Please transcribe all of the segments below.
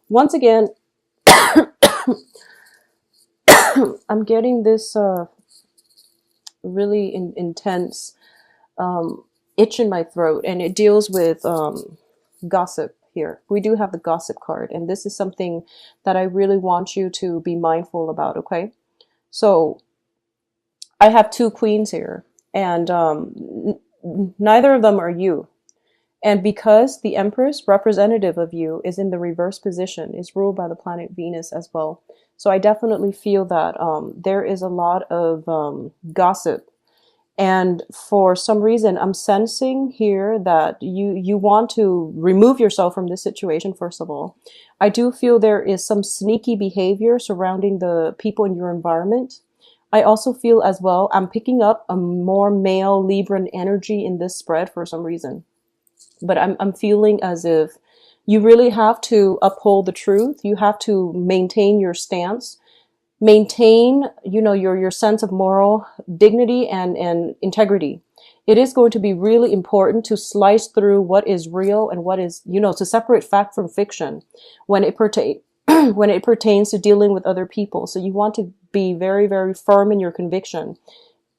once again, I'm getting this really intense itch in my throat, and it deals with gossip here. We do have the gossip card, and this is something that I really want you to be mindful about, okay? So I have two queens here, and neither of them are you. And because the Empress, representative of you, is in the reverse position, is ruled by the planet Venus as well. So I definitely feel that there is a lot of gossip. And for some reason, I'm sensing here that you want to remove yourself from this situation, first of all. I do feel there is some sneaky behavior surrounding the people in your environment. I also feel as well, I'm picking up a more male Libran energy in this spread for some reason. But I'm feeling as if you really have to uphold the truth. You have to maintain your stance, maintain, your sense of moral dignity and integrity. It is going to be really important to slice through what is real and what is, to separate fact from fiction when it when it pertains to dealing with other people. So you want to be very, very firm in your conviction.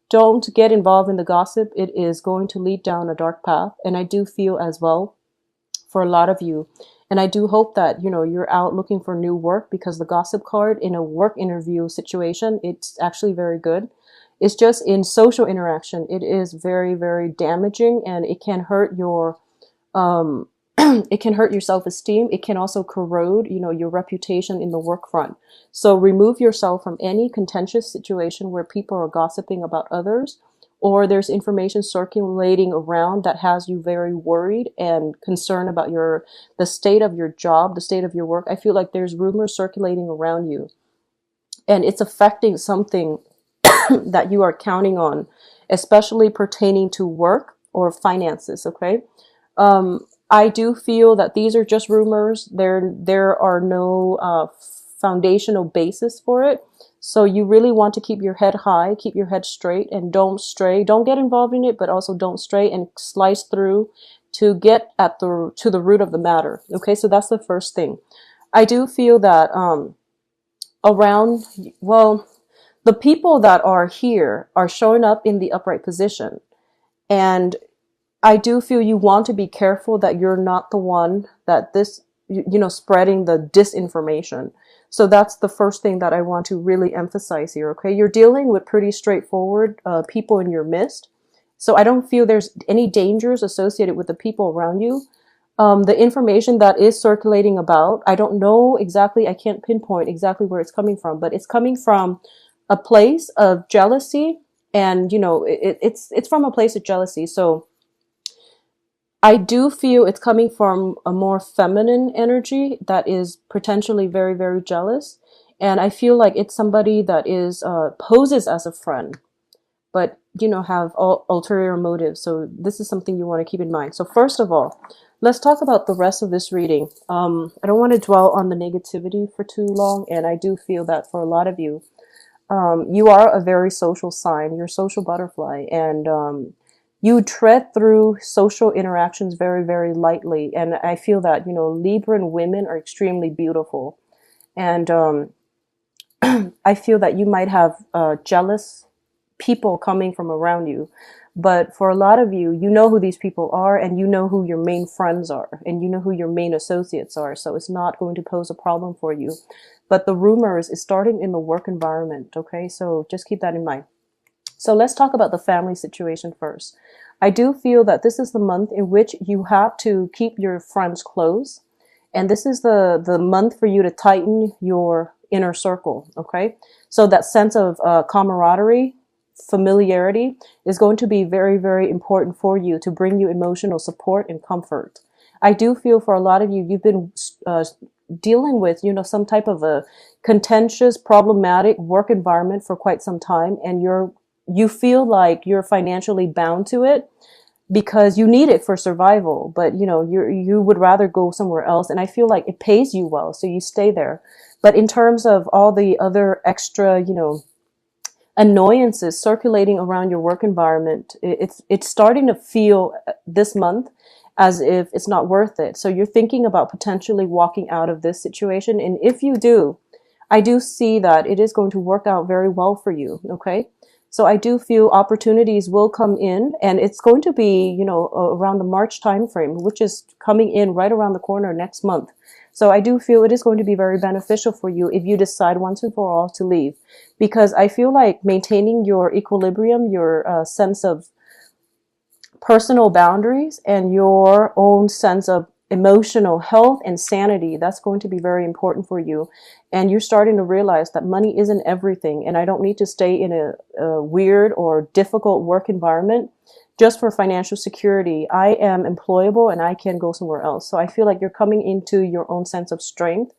Don't get involved in the gossip. It is going to lead down a dark path. And I do feel as well for a lot of you. And I do hope that, you're out looking for new work, because the gossip card in a work interview situation, it's actually very good. It's just in social interaction, it is very, very damaging, and it can hurt your, it can hurt your self-esteem. It can also corrode, your reputation in the work front. So remove yourself from any contentious situation where people are gossiping about others, or there's information circulating around that has you very worried and concerned about the state of your job, the state of your work. I feel like there's rumors circulating around you, and it's affecting something that you are counting on, especially pertaining to work or finances, okay? I do feel that these are just rumors. There are no foundational basis for it. So you really want to keep your head high, keep your head straight, and don't stray. Don't get involved in it, but also don't stray, and slice through to get at to the root of the matter. Okay, so that's the first thing. I do feel that the people that are here are showing up in the upright position, and I do feel you want to be careful that you're not the one that spreading the disinformation. So that's the first thing that I want to really emphasize here, okay? You're dealing with pretty straightforward people in your midst. So I don't feel there's any dangers associated with the people around you. The information that is circulating about, I don't know exactly, I can't pinpoint exactly where it's coming from, but it's coming from a place of jealousy, and, it's from a place of jealousy. So I do feel it's coming from a more feminine energy that is potentially very, very jealous. And I feel like it's somebody that is poses as a friend, but, have ulterior motives. So this is something you want to keep in mind. So first of all, let's talk about the rest of this reading. I don't want to dwell on the negativity for too long. And I do feel that for a lot of you, you are a very social sign. You're a social butterfly. And you tread through social interactions very, very lightly. And I feel that, Libran women are extremely beautiful. And I feel that you might have jealous people coming from around you. But for a lot of you, you know who these people are, and you know who your main friends are, and you know who your main associates are. So it's not going to pose a problem for you. But the rumors is starting in the work environment, okay? So just keep that in mind. So let's talk about the family situation first. I do feel that this is the month in which you have to keep your friends close. And this is the month for you to tighten your inner circle, okay? So that sense of camaraderie, familiarity is going to be very, very important for you to bring you emotional support and comfort. I do feel for a lot of you, you've been dealing with, some type of a contentious, problematic work environment for quite some time, and you feel like you're financially bound to it because you need it for survival, but you would rather go somewhere else. And I feel like it pays you well, so you stay there. But in terms of all the other extra, annoyances circulating around your work environment, it's starting to feel this month as if it's not worth it. So you're thinking about potentially walking out of this situation. And if you do, I do see that it is going to work out very well for you. Okay. So I do feel opportunities will come in, and it's going to be, around the March timeframe, which is coming in right around the corner next month. So I do feel it is going to be very beneficial for you if you decide once and for all to leave, because I feel like maintaining your equilibrium, your sense of personal boundaries, and your own sense of emotional health and sanity, that's going to be very important for you. And you're starting to realize that money isn't everything, and I don't need to stay in a weird or difficult work environment just for financial security. I am employable and I can go somewhere else. So I feel like you're coming into your own sense of strength,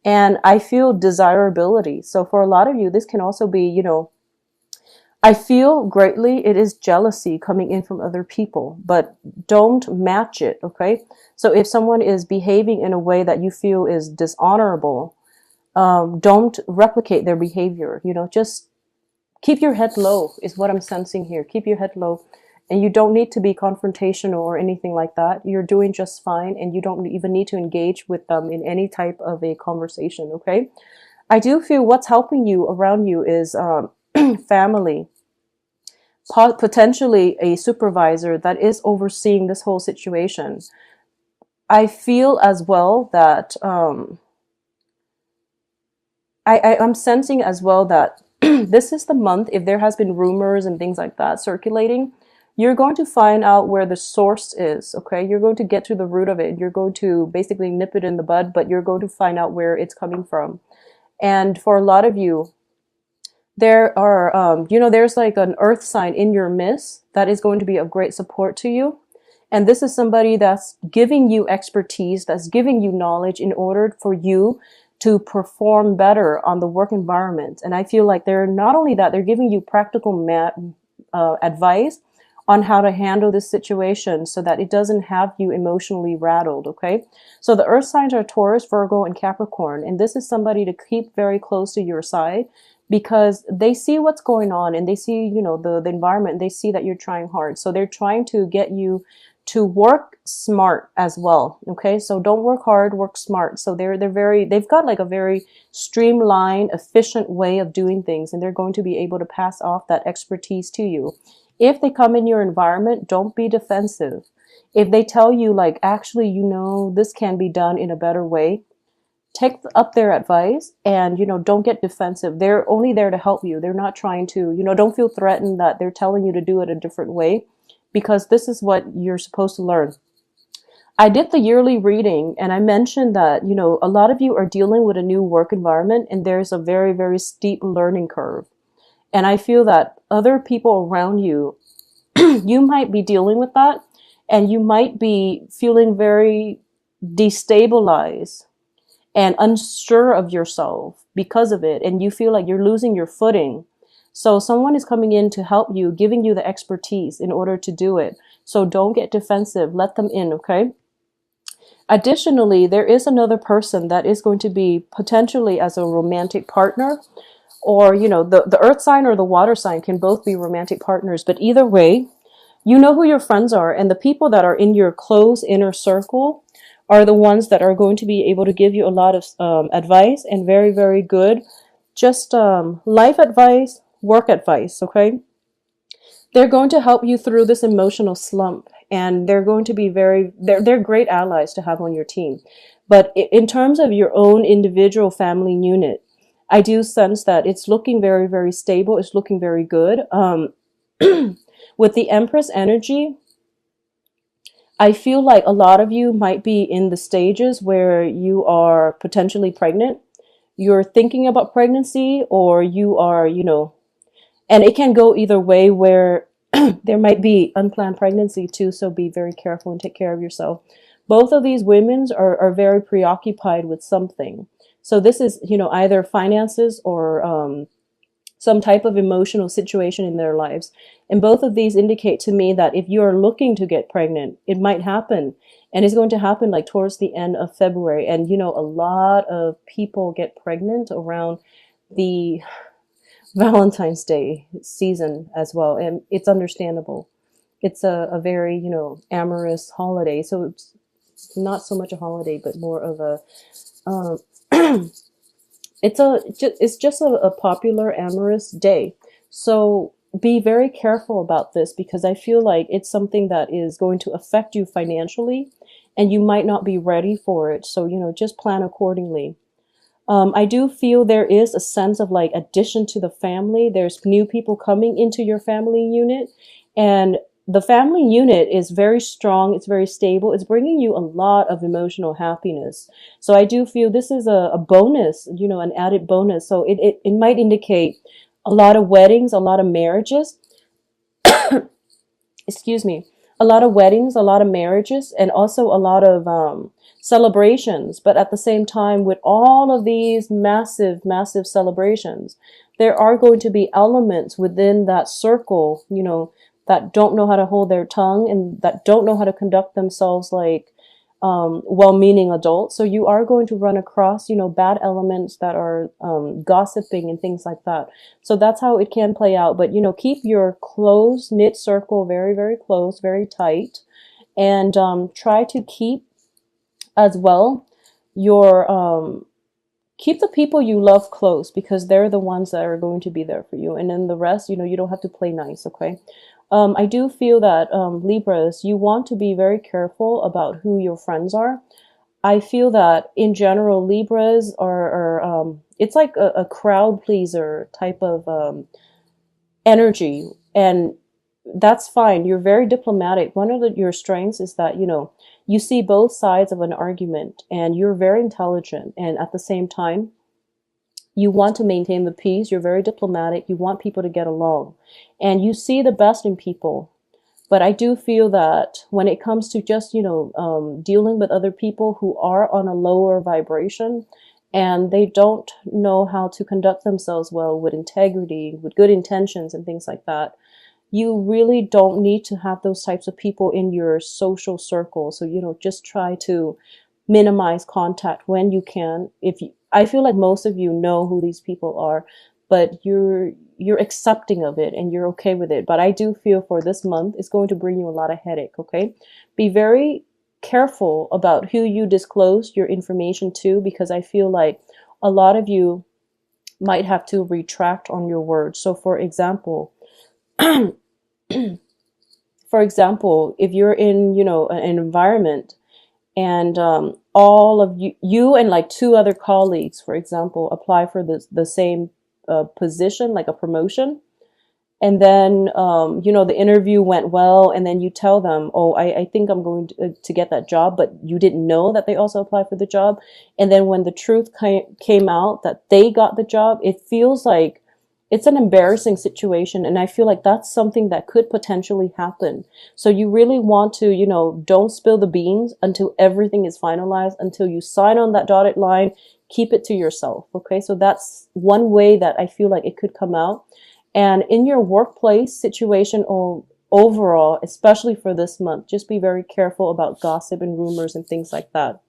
and I feel desirability. So for a lot of you, this can also be, I feel greatly it is jealousy coming in from other people, but don't match it, okay? So if someone is behaving in a way that you feel is dishonorable, don't replicate their behavior. Just keep your head low is what I'm sensing here. Keep your head low. And you don't need to be confrontational or anything like that. You're doing just fine, and you don't even need to engage with them in any type of a conversation, okay? I do feel what's helping you around you is family, potentially a supervisor that is overseeing this whole situation. I feel as well that I'm sensing as well that this is the month, if there has been rumors and things like that circulating, you're going to find out where the source is, okay? You're going to get to the root of it. You're going to basically nip it in the bud, but you're going to find out where it's coming from. And for a lot of you, there are, there's like an earth sign in your midst that is going to be of great support to you. And this is somebody that's giving you expertise, that's giving you knowledge in order for you to perform better on the work environment. And I feel like they're not only that, they're giving you practical advice on how to handle this situation so that it doesn't have you emotionally rattled, okay? So the earth signs are Taurus, Virgo, and Capricorn. And this is somebody to keep very close to your side, because they see what's going on, and they see, the environment, and they see that you're trying hard. So they're trying to get you to work smart as well. Okay. So don't work hard, work smart. So they've got like a very streamlined, efficient way of doing things, and they're going to be able to pass off that expertise to you. If they come in your environment, don't be defensive. If they tell you like, actually, this can be done in a better way, take up their advice, and, don't get defensive. They're only there to help you. They're not trying to, don't feel threatened that they're telling you to do it a different way, because this is what you're supposed to learn. I did the yearly reading, and I mentioned that, a lot of you are dealing with a new work environment, and there's a very, very steep learning curve. And I feel that other people around you, you might be dealing with that, and you might be feeling very destabilized and unsure of yourself because of it. And you feel like you're losing your footing. So someone is coming in to help you, giving you the expertise in order to do it. So don't get defensive. Let them in, okay? Additionally, there is another person that is going to be potentially as a romantic partner, or, the earth sign or the water sign can both be romantic partners. But either way, you know who your friends are, and the people that are in your close inner circle are the ones that are going to be able to give you a lot of advice, and very, very good, just life advice, work advice, okay? They're going to help you through this emotional slump, and they're going to be they're great allies to have on your team. But in terms of your own individual family unit, I do sense that it's looking very, very stable. It's looking very good. With the Empress energy, I feel like a lot of you might be in the stages where you are potentially pregnant. You're thinking about pregnancy, or you are, and it can go either way, where there might be unplanned pregnancy too. So be very careful and take care of yourself. Both of these women are very preoccupied with something. So this is, either finances or some type of emotional situation in their lives. And both of these indicate to me that if you are looking to get pregnant, it might happen. And it's going to happen like towards the end of February. And, a lot of people get pregnant around the Valentine's Day season as well. And it's understandable. It's a very, you know, amorous holiday. So it's not so much a holiday, but more of a, um, it's just a popular amorous day. So be very careful about this because I feel like it's something that is going to affect you financially and you might not be ready for it. So, you know, just plan accordingly. I do feel there is a sense of like addition to the family. There's new people coming into your family unit, and the family unit is very strong. It's very stable. It's bringing you a lot of emotional happiness. So I do feel this is a bonus, you know, an added bonus. So it might indicate a lot of weddings, a lot of marriages, excuse me, a lot of weddings, a lot of marriages, and also a lot of celebrations. But at the same time, with all of these massive, massive celebrations, there are going to be elements within that circle, you know, that don't know how to hold their tongue and that don't know how to conduct themselves like well-meaning adults. So you are going to run across, you know, bad elements that are gossiping and things like that. So that's how it can play out. But, you know, keep your close knit circle very, very close, very tight, and try to keep as well your keep the people you love close because they're the ones that are going to be there for you. And then the rest, you know, you don't have to play nice, okay? I do feel that Libras, you want to be very careful about who your friends are. I feel that in general, Libras are it's like a crowd pleaser type of energy, and that's fine. You're very diplomatic. One of your strengths is that, you know, you see both sides of an argument and you're very intelligent, and at the same time, you want to maintain the peace. You're very diplomatic. You want people to get along, and you see the best in people. But I do feel that when it comes to just, you know, dealing with other people who are on a lower vibration and they don't know how to conduct themselves well with integrity, with good intentions and things like that, you really don't need to have those types of people in your social circle. So, you know, just try to minimize contact when you can. I feel like most of you know who these people are, but you're accepting of it and you're okay with it. But I do feel for this month, it's going to bring you a lot of headache, okay? Be very careful about who you disclose your information to, because I feel like a lot of you might have to retract on your words. So for example, if you're in, you know, an environment and all of you and like two other colleagues, for example, apply for the same position, like a promotion, and then you know, the interview went well, and then you tell them, oh, I think I'm going to get that job, but you didn't know that they also applied for the job. And then when the truth came out that they got the job, it feels like it's an embarrassing situation, and I feel like that's something that could potentially happen. So you really want to, you know, don't spill the beans until everything is finalized, until you sign on that dotted line. Keep it to yourself, okay? So that's one way that I feel like it could come out. And in your workplace situation or overall, especially for this month, just be very careful about gossip and rumors and things like that.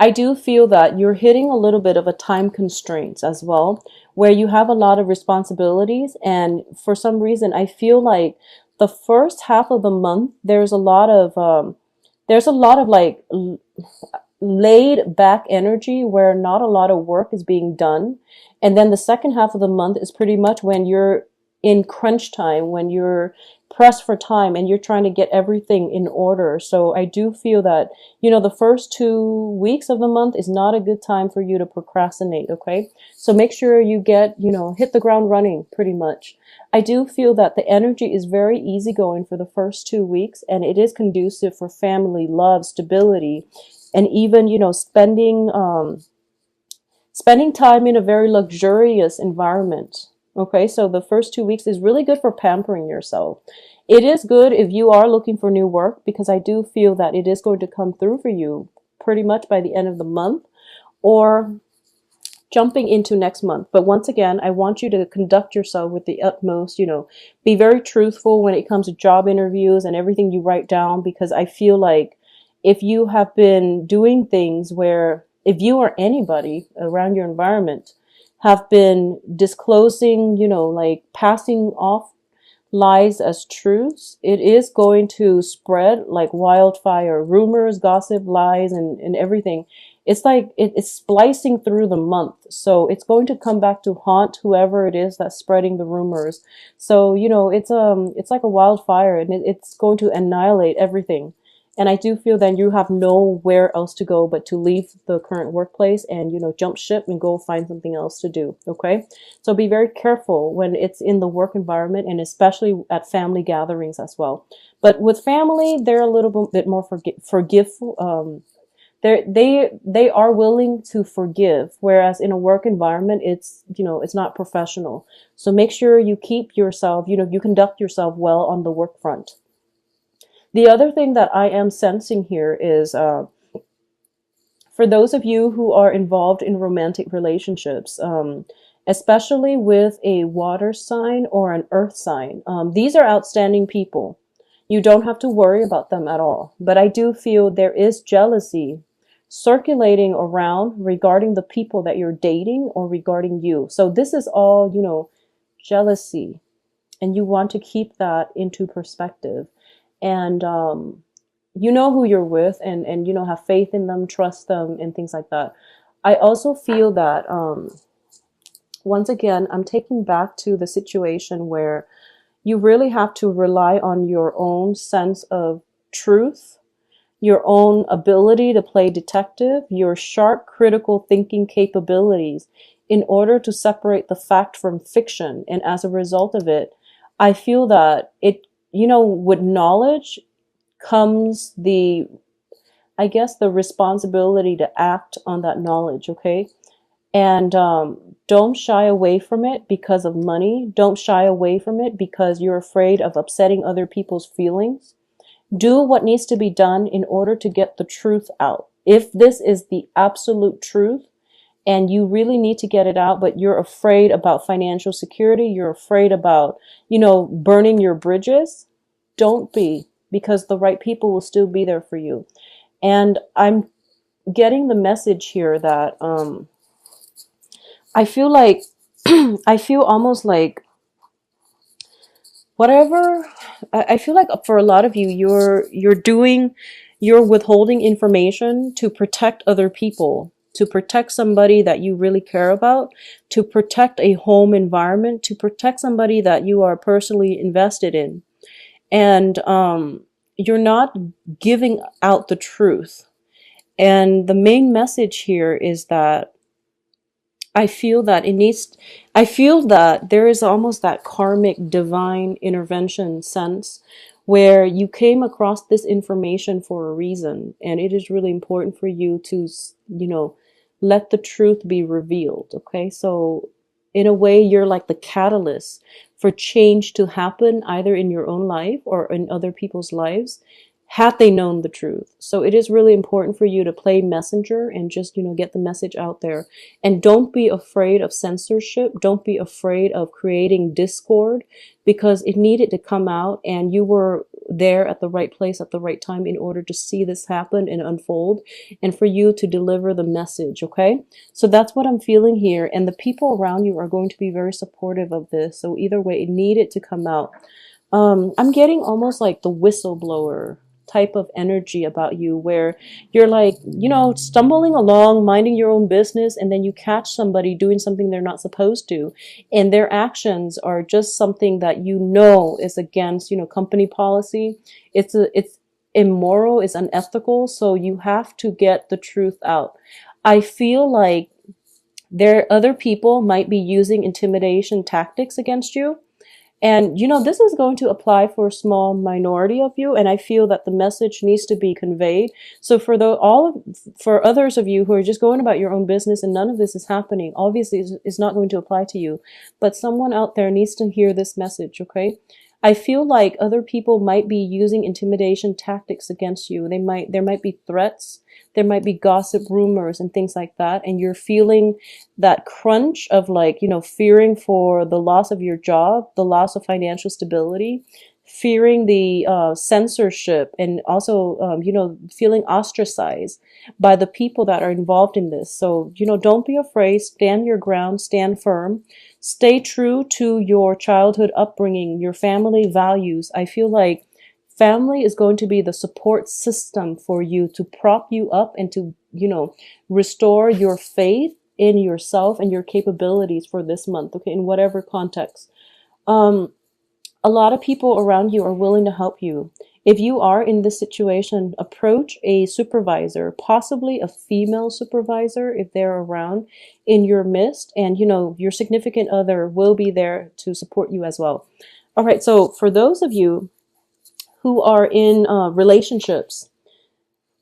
I do feel that you're hitting a little bit of a time constraints as well, where you have a lot of responsibilities. And for some reason, I feel like the first half of the month, there's a lot of like laid back energy where not a lot of work is being done. And then the second half of the month is pretty much when you're in crunch time, when you're pressed for time and you're trying to get everything in order. So I do feel that, you know, the first 2 weeks of the month is not a good time for you to procrastinate, okay? So make sure you get, you know, hit the ground running pretty much. I do feel that the energy is very easygoing for the first 2 weeks, and it is conducive for family, love, stability, and even, you know, spending time in a very luxurious environment. Okay, so the first 2 weeks is really good for pampering yourself. It is good if you are looking for new work, because I do feel that it is going to come through for you pretty much by the end of the month or jumping into next month. But once again, I want you to conduct yourself with the utmost, you know, be very truthful when it comes to job interviews and everything you write down, because I feel like if you have been doing things where, if you or anybody around your environment have been disclosing, you know, like passing off lies as truths, it is going to spread like wildfire. Rumors, gossip, lies, and everything. It's like it's splicing through the month. So it's going to come back to haunt whoever it is that's spreading the rumors. So, it's like a wildfire, and it's going to annihilate everything. And I do feel that you have nowhere else to go but to leave the current workplace and, jump ship and go find something else to do. Okay. So be very careful when it's in the work environment, and especially at family gatherings as well. But with family, they're a little bit more forgiveful. They are willing to forgive, whereas in a work environment, it's not professional. So make sure you keep yourself, you conduct yourself well on the work front. The other thing that I am sensing here is, for those of you who are involved in romantic relationships, especially with a water sign or an earth sign, these are outstanding people. You don't have to worry about them at all. But I do feel there is jealousy circulating around regarding the people that you're dating or regarding you. So this is all, jealousy. And you want to keep that into perspective. And you know who you're with, and have faith in them, trust them, and things like that. I also feel that once again, I'm taking back to the situation where you really have to rely on your own sense of truth, your own ability to play detective, your sharp critical thinking capabilities in order to separate the fact from fiction. And as a result of it, I feel that with knowledge comes the responsibility to act on that knowledge, okay? And don't shy away from it because of money. Don't shy away from it because you're afraid of upsetting other people's feelings. Do what needs to be done in order to get the truth out. If this is the absolute truth and you really need to get it out, but you're afraid about financial security, you're afraid about, burning your bridges, don't be, because the right people will still be there for you. And I'm getting the message here that I feel like I feel almost like whatever. I feel like for a lot of you, you're withholding information to protect other people, to protect somebody that you really care about, to protect a home environment, to protect somebody that you are personally invested in. And you're not giving out the truth. And the main message here is that I feel that there is almost that karmic divine intervention sense where you came across this information for a reason. And it is really important for you to, let the truth be revealed. Okay. So in a way, you're like the catalyst for change to happen either in your own life or in other people's lives, had they known the truth. So it is really important for you to play messenger and just, get the message out there. And don't be afraid of censorship. Don't be afraid of creating discord, because it needed to come out and you were there at the right place at the right time in order to see this happen and unfold and for you to deliver the message. Okay. So that's what I'm feeling here. And the people around you are going to be very supportive of this. So either way, it needed to come out. I'm getting almost like the whistleblower type of energy about you, where you're like, stumbling along, minding your own business, and then you catch somebody doing something they're not supposed to, and their actions are just something that is against, company policy. It's immoral, it's unethical, so you have to get the truth out. I feel like other people might be using intimidation tactics against you. And, this is going to apply for a small minority of you. And I feel that the message needs to be conveyed. So for others of you who are just going about your own business and none of this is happening, obviously it's not going to apply to you. But someone out there needs to hear this message, okay? I feel like other people might be using intimidation tactics against you. There might be threats. There might be gossip, rumors, and things like that. And you're feeling that crunch of fearing for the loss of your job, the loss of financial stability, fearing the censorship, and also, feeling ostracized by the people that are involved in this. So, don't be afraid, stand your ground, stand firm, stay true to your childhood upbringing, your family values. I feel like family is going to be the support system for you to prop you up and to, restore your faith in yourself and your capabilities for this month, okay, in whatever context. Um, a lot of people around you are willing to help you. If you are in this situation, approach a supervisor, possibly a female supervisor if they're around in your midst, and your significant other will be there to support you as well. All right, so for those of you who are in relationships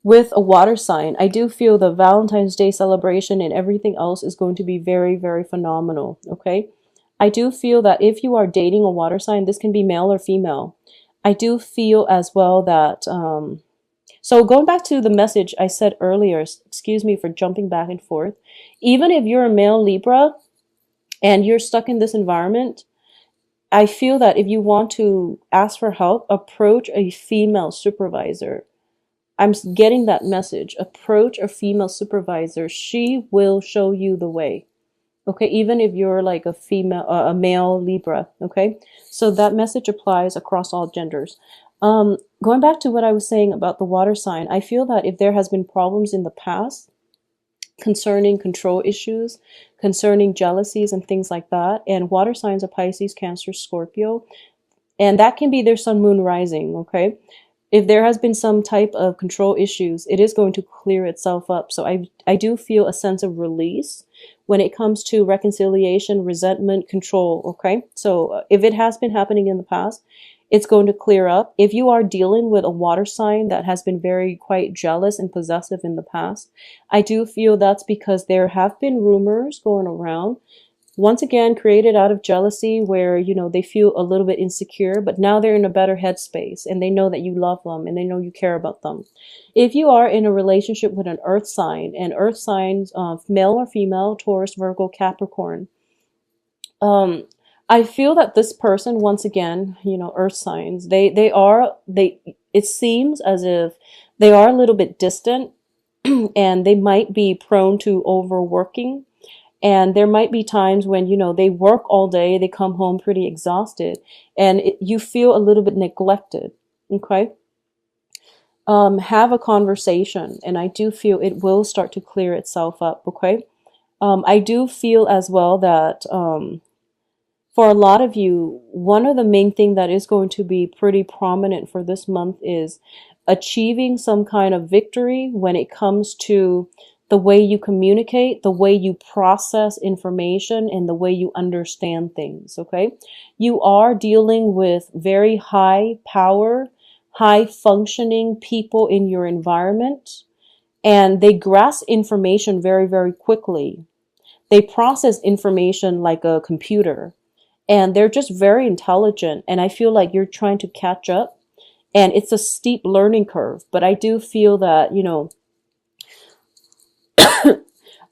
with a water sign, I do feel the Valentine's Day celebration and everything else is going to be very, very phenomenal, okay? I do feel that if you are dating a water sign, this can be male or female. I do feel as well that, so going back to the message I said earlier, excuse me for jumping back and forth, even if you're a male Libra and you're stuck in this environment, I feel that if you want to ask for help, approach a female supervisor. I'm getting that message. Approach a female supervisor. She will show you the way. Okay, even if you're like a male Libra. Okay, so that message applies across all genders. Going back to what I was saying about the water sign, I feel that if there has been problems in the past concerning control issues, concerning jealousies and things like that, and water signs are Pisces, Cancer, Scorpio, and that can be their sun, moon, rising. Okay, if there has been some type of control issues, it is going to clear itself up. So I do feel a sense of release when it comes to reconciliation, resentment, control, okay? So if it has been happening in the past, it's going to clear up. If you are dealing with a water sign that has been very quite jealous and possessive in the past, I do feel that's because there have been rumors going around, once again created out of jealousy, where they feel a little bit insecure, but now they're in a better headspace and they know that you love them and they know you care about them. If you are in a relationship with an earth sign, and earth signs, male or female, Taurus, Virgo, Capricorn, I feel that this person, once again, earth signs, it seems as if they are a little bit distant and they might be prone to overworking. And there might be times when, they work all day, they come home pretty exhausted, and you feel a little bit neglected, okay? Have a conversation, and I do feel it will start to clear itself up, okay? I do feel as well that for a lot of you, one of the main thing that is going to be pretty prominent for this month is achieving some kind of victory when it comes to the way you communicate, the way you process information, and the way you understand things, okay? You are dealing with very high power, high functioning people in your environment, and they grasp information very, very quickly. They process information like a computer, and they're just very intelligent, and I feel like you're trying to catch up, and it's a steep learning curve, but I do feel that,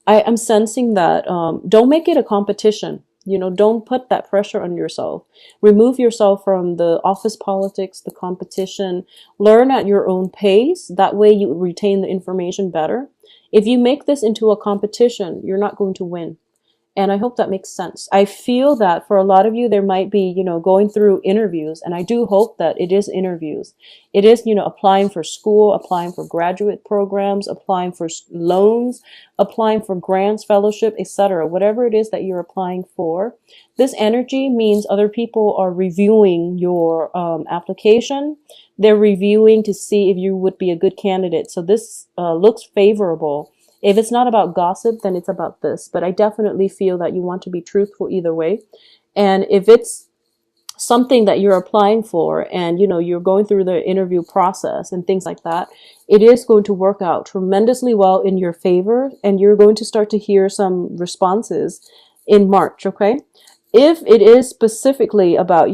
I am sensing that don't make it a competition. Don't put that pressure on yourself. Remove yourself from the office politics, the competition. Learn at your own pace. That way you retain the information better. If you make this into a competition, you're not going to win. And I hope that makes sense. I feel that for a lot of you, there might be, going through interviews. And I do hope that it is interviews. It is, applying for school, applying for graduate programs, applying for loans, applying for grants, fellowship, etc. Whatever it is that you're applying for. This energy means other people are reviewing your application. They're reviewing to see if you would be a good candidate. So this looks favorable. If it's not about gossip, then it's about this. But I definitely feel that you want to be truthful either way. And if it's something that you're applying for and, you're going through the interview process and things like that, it is going to work out tremendously well in your favor. And you're going to start to hear some responses in March, okay? If it is specifically about,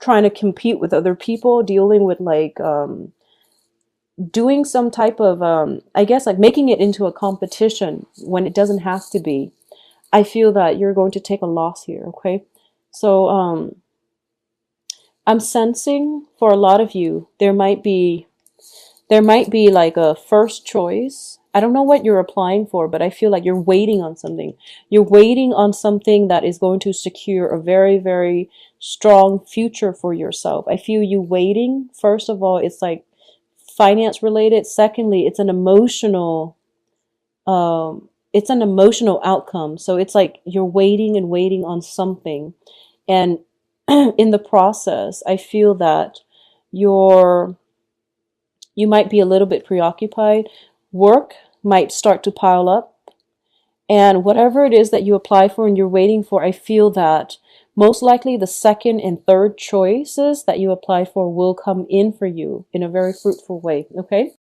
trying to compete with other people, dealing with doing some type of, I guess, like making it into a competition when it doesn't have to be, I feel that you're going to take a loss here, okay? So I'm sensing for a lot of you, there might be like a first choice. I don't know what you're applying for, but I feel like you're waiting on something. You're waiting on something that is going to secure a very, very strong future for yourself. I feel you waiting. First of all, it's like finance related. Secondly, it's an emotional outcome. So it's like you're waiting and waiting on something. And in the process, I feel that you're you might be a little bit preoccupied. Work might start to pile up. And whatever it is that you apply for and you're waiting for, I feel that most likely the second and third choices that you apply for will come in for you in a very fruitful way. Okay?